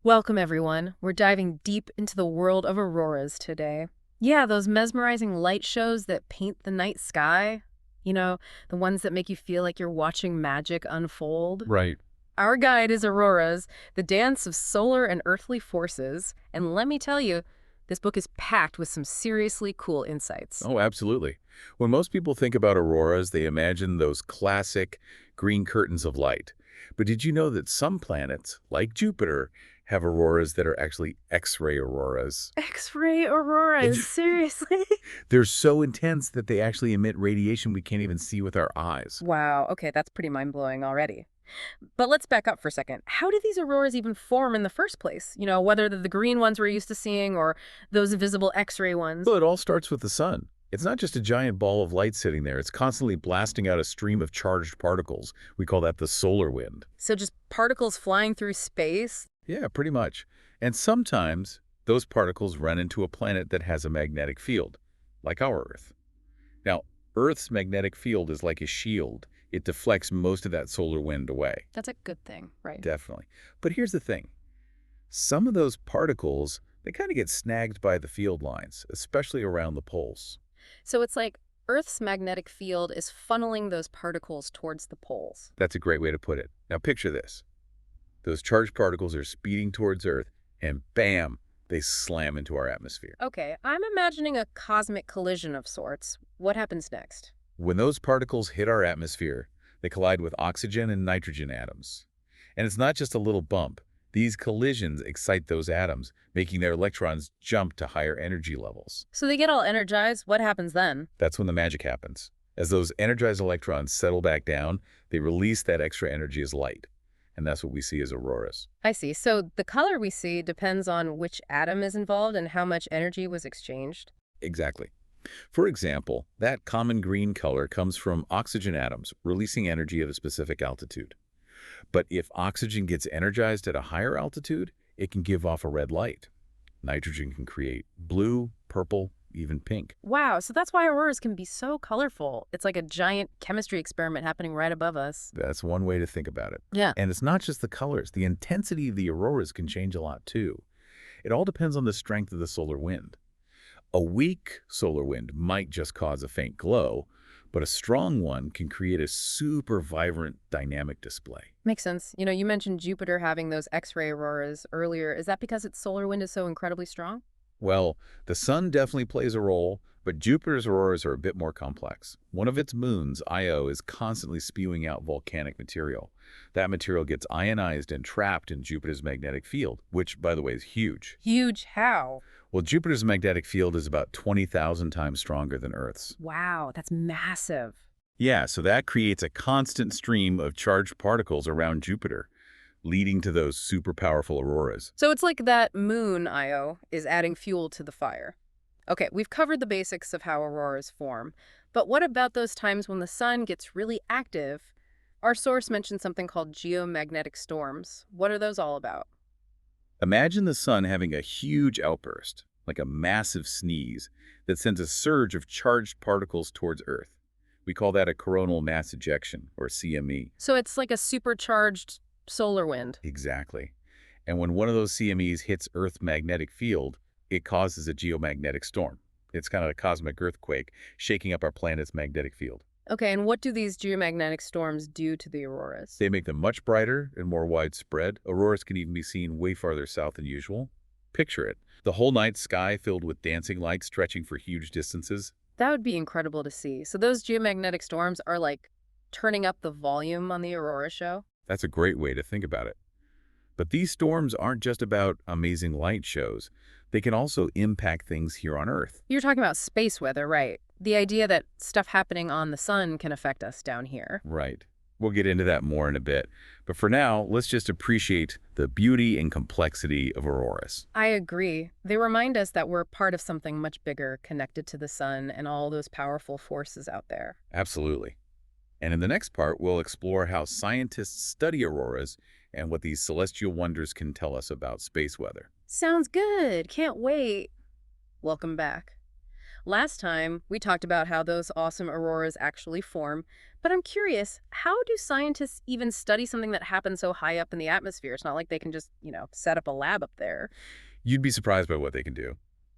Welcome, everyone. We're diving deep into the world of auroras today. Yeah, those mesmerizing light shows that paint the night sky. You know, the ones that make you feel like you're watching magic unfold. Right. Our guide is Auroras, the dance of solar and earthly forces. And let me tell you, this book is packed with some seriously cool insights. Oh, absolutely. When most people think about auroras, they imagine those classic green curtains of light. But did you know that some planets, like Jupiter, have auroras that are actually X-ray auroras? X-ray auroras, It's- seriously? They're so intense that they actually emit radiation we can't even see with our eyes. Wow, okay, that's pretty mind-blowing already. But let's back up for a second. How did these auroras even form in the first place? Whether they're the green ones we're used to seeing or those visible X-ray ones. Well, it all starts with the sun. It's not just a giant ball of light sitting there. It's constantly blasting out a stream of charged particles. We call that the solar wind. So just particles flying through space? Yeah, pretty much. And sometimes those particles run into a planet that has a magnetic field, like our Earth. Now, Earth's magnetic field is like a shield. It deflects most of that solar wind away. That's a good thing, right? Definitely. But here's the thing. Some of those particles, they kind of get snagged by the field lines, especially around the poles. So it's like Earth's magnetic field is funneling those particles towards the poles. That's a great way to put it. Now picture this. Those charged particles are speeding towards Earth, and bam, they slam into our atmosphere. Okay, I'm imagining a cosmic collision of sorts. What happens next? When those particles hit our atmosphere, they collide with oxygen and nitrogen atoms. And it's not just a little bump. These collisions excite those atoms, making their electrons jump to higher energy levels. So they get all energized. What happens then? That's when the magic happens. As those energized electrons settle back down, they release that extra energy as light. And that's what we see as auroras. I see. So the color we see depends on which atom is involved and how much energy was exchanged. Exactly. For example, that common green color comes from oxygen atoms releasing energy at a specific altitude. But if oxygen gets energized at a higher altitude, it can give off a red light. Nitrogen can create blue, purple, even pink. Wow, so that's why auroras can be so colorful. It's like a giant chemistry experiment happening right above us. That's one way to think about it. Yeah. And it's not just the colors. The intensity of the auroras can change a lot too. It all depends on the strength of the solar wind. A weak solar wind might just cause a faint glow, but a strong one can create a super vibrant dynamic display. Makes sense. You mentioned Jupiter having those X-ray auroras earlier. Is that because its solar wind is so incredibly strong? Well, the sun definitely plays a role, but Jupiter's auroras are a bit more complex. One of its moons, Io, is constantly spewing out volcanic material. That material gets ionized and trapped in Jupiter's magnetic field, which, by the way, is huge. Huge. How? Well, Jupiter's magnetic field is about 20,000 times stronger than Earth's. Wow, that's massive. Yeah, so that creates a constant stream of charged particles around Jupiter, leading to those super powerful auroras. So it's like that moon, Io, is adding fuel to the fire. Okay, we've covered the basics of how auroras form, but what about those times when the sun gets really active? Our source mentioned something called geomagnetic storms. What are those all about? Imagine the sun having a huge outburst, like a massive sneeze, that sends a surge of charged particles towards Earth. We call that a coronal mass ejection, or CME. So it's like a supercharged solar wind. Exactly. And when one of those CMEs hits Earth's magnetic field, it causes a geomagnetic storm. It's kind of a cosmic earthquake, shaking up our planet's magnetic field. Okay, and what do these geomagnetic storms do to the auroras? They make them much brighter and more widespread. Auroras can even be seen way farther south than usual. Picture it. The whole night sky filled with dancing lights stretching for huge distances. That would be incredible to see. So those geomagnetic storms are like turning up the volume on the aurora show? That's a great way to think about it. But these storms aren't just about amazing light shows. They can also impact things here on Earth. You're talking about space weather, right? The idea that stuff happening on the sun can affect us down here. Right. We'll get into that more in a bit. But for now, let's just appreciate the beauty and complexity of auroras. I agree. They remind us that we're part of something much bigger, connected to the sun and all those powerful forces out there. Absolutely. And in the next part, we'll explore how scientists study auroras and what these celestial wonders can tell us about space weather. Sounds good. Can't wait. Welcome back. Last time, we talked about how those awesome auroras actually form, but I'm curious, how do scientists even study something that happens so high up in the atmosphere? It's not like they can just, set up a lab up there. You'd be surprised by what they can do.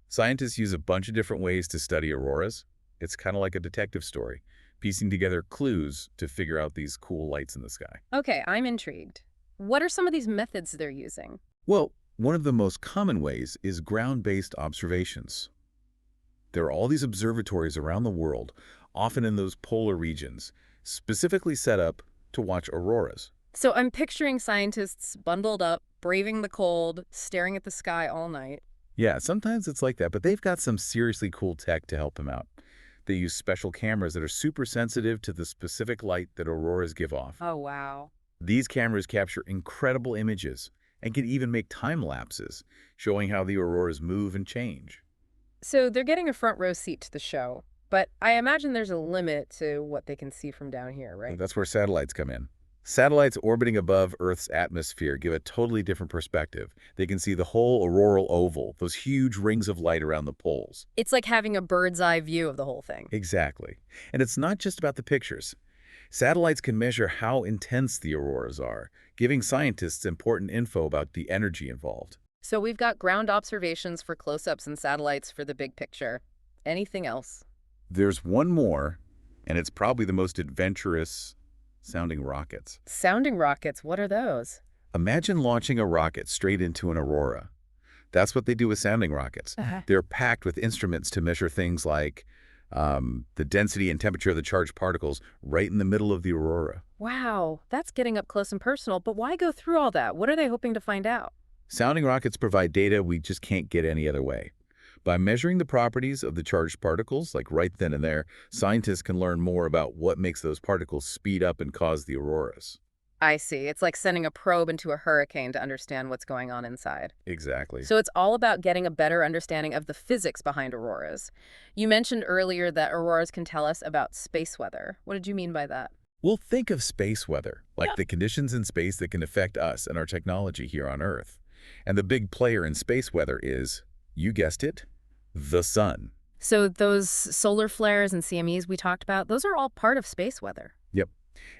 Scientists use a bunch of different ways to study auroras. It's kind of like a detective story, piecing together clues to figure out these cool lights in the sky. Okay, I'm intrigued. What are some of these methods they're using? Well, one of the most common ways is ground-based observations. There are all these observatories around the world, often in those polar regions, specifically set up to watch auroras. So I'm picturing scientists bundled up, braving the cold, staring at the sky all night. Yeah, sometimes it's like that, but they've got some seriously cool tech to help them out. They use special cameras that are super sensitive to the specific light that auroras give off. Oh, wow. These cameras capture incredible images and can even make time lapses, showing how the auroras move and change. So they're getting a front row seat to the show, but I imagine there's a limit to what they can see from down here, right? That's where satellites come in. Satellites orbiting above Earth's atmosphere give a totally different perspective. They can see the whole auroral oval, those huge rings of light around the poles. It's like having a bird's eye view of the whole thing. Exactly. And it's not just about the pictures. Satellites can measure how intense the auroras are, giving scientists important info about the energy involved. So we've got ground observations for close-ups and satellites for the big picture. Anything else? There's one more, and it's probably the most adventurous sounding rockets. Sounding rockets, what are those? Imagine launching a rocket straight into an aurora. That's what they do with sounding rockets. They're packed with instruments to measure things like the density and temperature of the charged particles right in the middle of the aurora. Wow, that's getting up close and personal, but why go through all that? What are they hoping to find out? Sounding rockets provide data we just can't get any other way. By measuring the properties of the charged particles, like right then and there, scientists can learn more about what makes those particles speed up and cause the auroras. I see. It's like sending a probe into a hurricane to understand what's going on inside. Exactly. So it's all about getting a better understanding of the physics behind auroras. You mentioned earlier that auroras can tell us about space weather. What did you mean by that? We'll think of space weather, like the conditions in space that can affect us and our technology here on Earth. And the big player in space weather is, you guessed it, the sun. So those solar flares and CMEs we talked about, those are all part of space weather. Yep.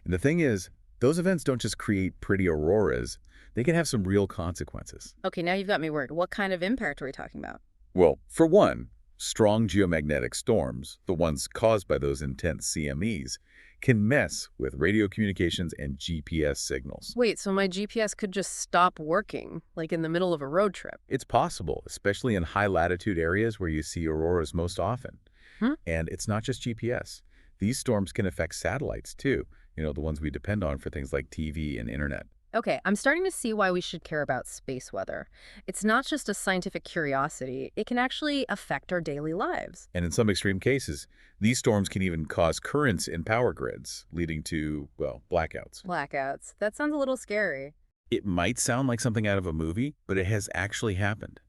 And the thing is, those events don't just create pretty auroras, they can have some real consequences. Okay, now you've got me worried. What kind of impact are we talking about? Well, for one, strong geomagnetic storms, the ones caused by those intense CMEs, can mess with radio communications and GPS signals. Wait, so my GPS could just stop working, like in the middle of a road trip? It's possible, especially in high-latitude areas where you see auroras most often. Hmm? And it's not just GPS. These storms can affect satellites, too, the ones we depend on for things like TV and internet. Okay, I'm starting to see why we should care about space weather. It's not just a scientific curiosity, it can actually affect our daily lives. And in some extreme cases, these storms can even cause currents in power grids, leading to, well, blackouts. Blackouts. That sounds a little scary. It might sound like something out of a movie, but it has actually happened.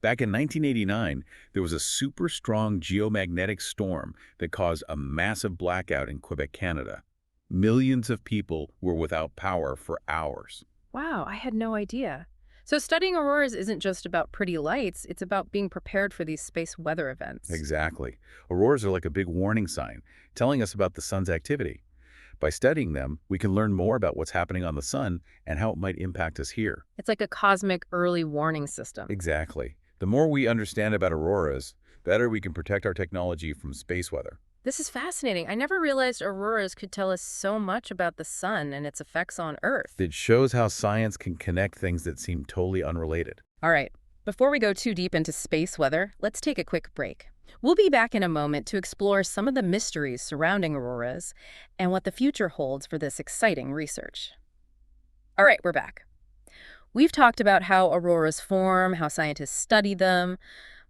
Back in 1989, there was a super strong geomagnetic storm that caused a massive blackout in Quebec, Canada. Millions of people were without power for hours. Wow, I had no idea. So studying auroras isn't just about pretty lights, it's about being prepared for these space weather events. Exactly. Auroras are like a big warning sign, telling us about the sun's activity. By studying them, we can learn more about what's happening on the sun and how it might impact us here. It's like a cosmic early warning system. Exactly. The more we understand about auroras, the better we can protect our technology from space weather. This is fascinating. I never realized auroras could tell us so much about the sun and its effects on Earth. It shows how science can connect things that seem totally unrelated. All right, before we go too deep into space weather, let's take a quick break. We'll be back in a moment to explore some of the mysteries surrounding auroras and what the future holds for this exciting research. All right, we're back. We've talked about how auroras form, how scientists study them,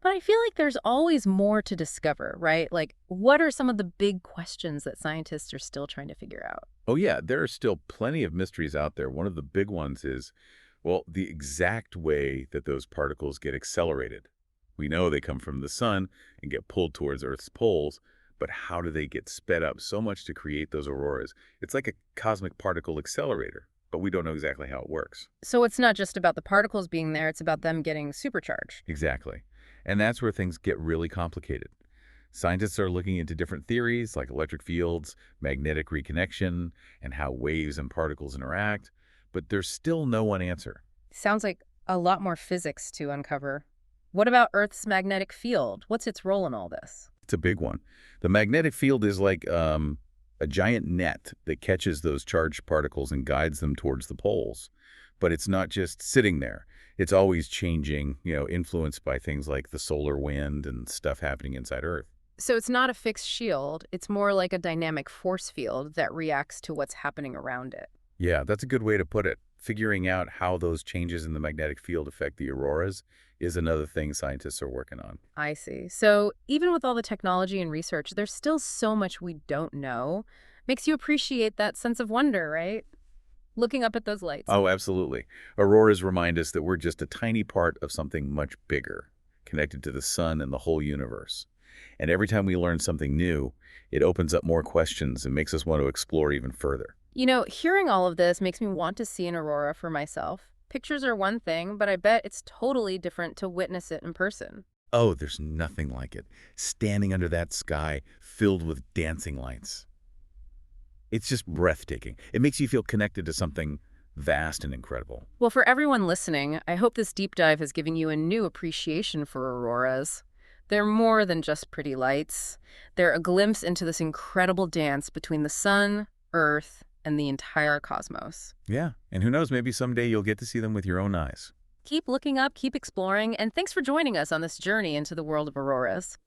but I feel like there's always more to discover, right? Like, what are some of the big questions that scientists are still trying to figure out? Oh yeah, there are still plenty of mysteries out there. One of the big ones is, well, the exact way that those particles get accelerated. We know they come from the sun and get pulled towards Earth's poles, but how do they get sped up so much to create those auroras? It's like a cosmic particle accelerator, but we don't know exactly how it works. So it's not just about the particles being there, it's about them getting supercharged. Exactly. And that's where things get really complicated. Scientists are looking into different theories like electric fields, magnetic reconnection, and how waves and particles interact, but there's still no one answer. Sounds like a lot more physics to uncover. What about Earth's magnetic field? What's its role in all this? It's a big one. The magnetic field is like a giant net that catches those charged particles and guides them towards the poles. But it's not just sitting there. It's always changing, influenced by things like the solar wind and stuff happening inside Earth. So it's not a fixed shield, it's more like a dynamic force field that reacts to what's happening around it. Yeah, that's a good way to put it. Figuring out how those changes in the magnetic field affect the auroras is another thing scientists are working on. I see. So even with all the technology and research, there's still so much we don't know. Makes you appreciate that sense of wonder, right? Looking up at those lights. Oh, absolutely. Auroras remind us that we're just a tiny part of something much bigger, connected to the sun and the whole universe. And every time we learn something new, it opens up more questions and makes us want to explore even further. Hearing all of this makes me want to see an aurora for myself. Pictures are one thing, but I bet it's totally different to witness it in person. Oh, there's nothing like it. Standing under that sky filled with dancing lights. It's just breathtaking. It makes you feel connected to something vast and incredible. Well, for everyone listening, I hope this deep dive has given you a new appreciation for auroras. They're more than just pretty lights. They're a glimpse into this incredible dance between the sun, Earth, and the entire cosmos. Yeah, and who knows, maybe someday you'll get to see them with your own eyes. Keep looking up, keep exploring, and thanks for joining us on this journey into the world of auroras.